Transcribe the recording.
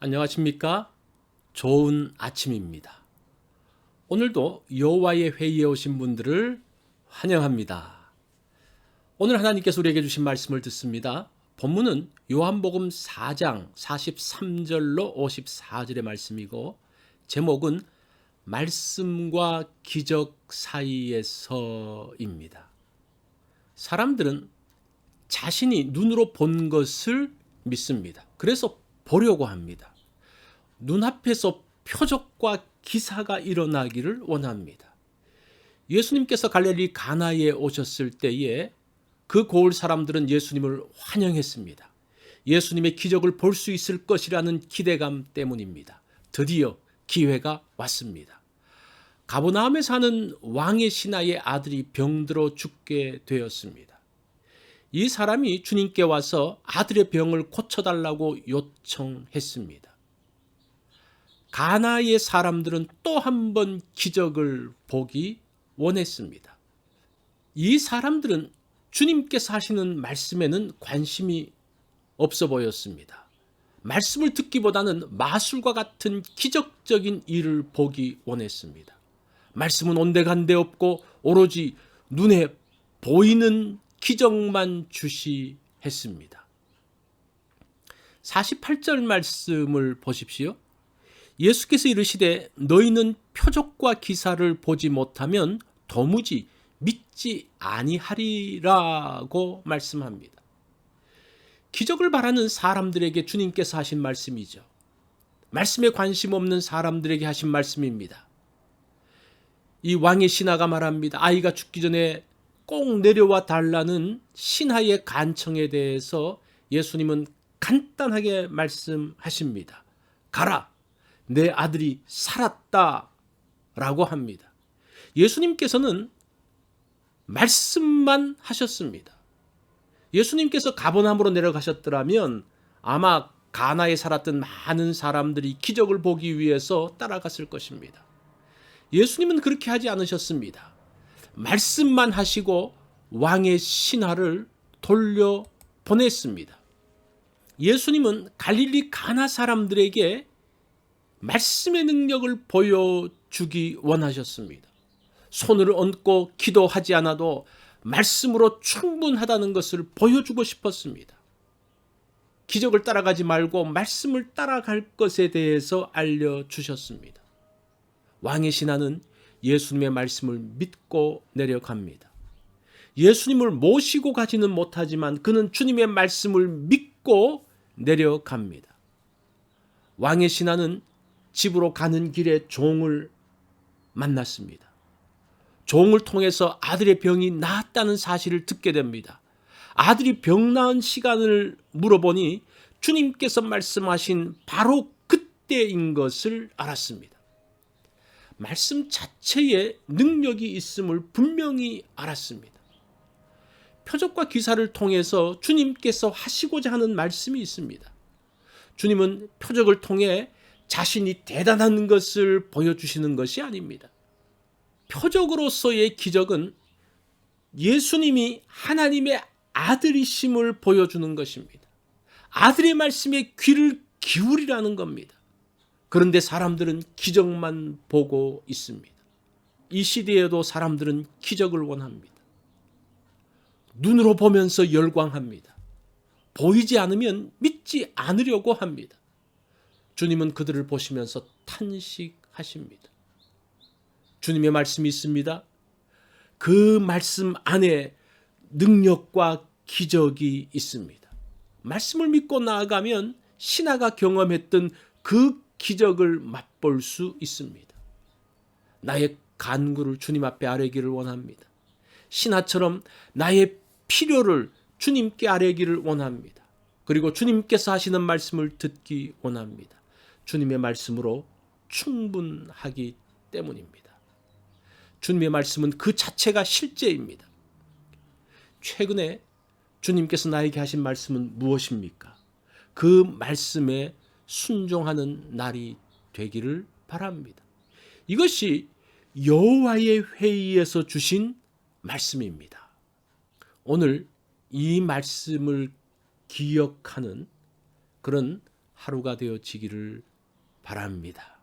안녕하십니까? 좋은 아침입니다. 오늘도 여호와의 회의에 오신 분들을 환영합니다. 오늘 하나님께서 우리에게 주신 말씀을 듣습니다. 본문은 요한복음 4장 43절로 54절의 말씀이고 제목은 말씀과 기적 사이에서입니다. 사람들은 자신이 눈으로 본 것을 믿습니다. 그래서 보려고 합니다. 눈앞에서 표적과 기사가 일어나기를 원합니다. 예수님께서 갈릴리 가나에 오셨을 때에 그 고을 사람들은 예수님을 환영했습니다. 예수님의 기적을 볼 수 있을 것이라는 기대감 때문입니다. 드디어 기회가 왔습니다. 가버나움에 사는 왕의 신하의 아들이 병들어 죽게 되었습니다. 이 사람이 주님께 와서 아들의 병을 고쳐달라고 요청했습니다. 가나의 사람들은 또 한 번 기적을 보기 원했습니다. 이 사람들은 주님께서 하시는 말씀에는 관심이 없어 보였습니다. 말씀을 듣기보다는 마술과 같은 기적적인 일을 보기 원했습니다. 말씀은 온데간데 없고 오로지 눈에 보이는 기적만 주시했습니다. 48절 말씀을 보십시오. 예수께서 이르시되 너희는 표적과 기사를 보지 못하면 도무지 믿지 아니하리라고 말씀합니다. 기적을 바라는 사람들에게 주님께서 하신 말씀이죠. 말씀에 관심 없는 사람들에게 하신 말씀입니다. 이 왕의 신하가 말합니다. 아이가 죽기 전에 꼭 내려와 달라는 신하의 간청에 대해서 예수님은 간단하게 말씀하십니다. 가라, 내 아들이 살았다 라고 합니다. 예수님께서는 말씀만 하셨습니다. 예수님께서 가버나움으로 내려가셨더라면 아마 가나에 살았던 많은 사람들이 기적을 보기 위해서 따라갔을 것입니다. 예수님은 그렇게 하지 않으셨습니다. 말씀만 하시고 왕의 신하를 돌려보냈습니다. 예수님은 갈릴리 가나 사람들에게 말씀의 능력을 보여주기 원하셨습니다. 손을 얹고 기도하지 않아도 말씀으로 충분하다는 것을 보여주고 싶었습니다. 기적을 따라가지 말고 말씀을 따라갈 것에 대해서 알려주셨습니다. 왕의 신하는 예수님의 말씀을 믿고 내려갑니다. 예수님을 모시고 가지는 못하지만 그는 주님의 말씀을 믿고 내려갑니다. 왕의 신하는 집으로 가는 길에 종을 만났습니다. 종을 통해서 아들의 병이 나았다는 사실을 듣게 됩니다. 아들이 병 나은 시간을 물어보니 주님께서 말씀하신 바로 그때인 것을 알았습니다. 말씀 자체에 능력이 있음을 분명히 알았습니다. 표적과 기사를 통해서 주님께서 하시고자 하는 말씀이 있습니다. 주님은 표적을 통해 자신이 대단한 것을 보여주시는 것이 아닙니다. 표적으로서의 기적은 예수님이 하나님의 아들이심을 보여주는 것입니다. 아들의 말씀에 귀를 기울이라는 겁니다. 그런데 사람들은 기적만 보고 있습니다. 이 시대에도 사람들은 기적을 원합니다. 눈으로 보면서 열광합니다. 보이지 않으면 믿지 않으려고 합니다. 주님은 그들을 보시면서 탄식하십니다. 주님의 말씀이 있습니다. 그 말씀 안에 능력과 기적이 있습니다. 말씀을 믿고 나아가면 신하가 경험했던 그 기적을 맛볼 수 있습니다. 나의 간구를 주님 앞에 아뢰기를 원합니다. 신하처럼 나의 필요를 주님께 아뢰기를 원합니다. 그리고 주님께서 하시는 말씀을 듣기 원합니다. 주님의 말씀으로 충분하기 때문입니다. 주님의 말씀은 그 자체가 실제입니다. 최근에 주님께서 나에게 하신 말씀은 무엇입니까? 그 말씀에 순종하는 날이 되기를 바랍니다. 이것이 여호와의 회의에서 주신 말씀입니다. 오늘 이 말씀을 기억하는 그런 하루가 되어지기를 바랍니다.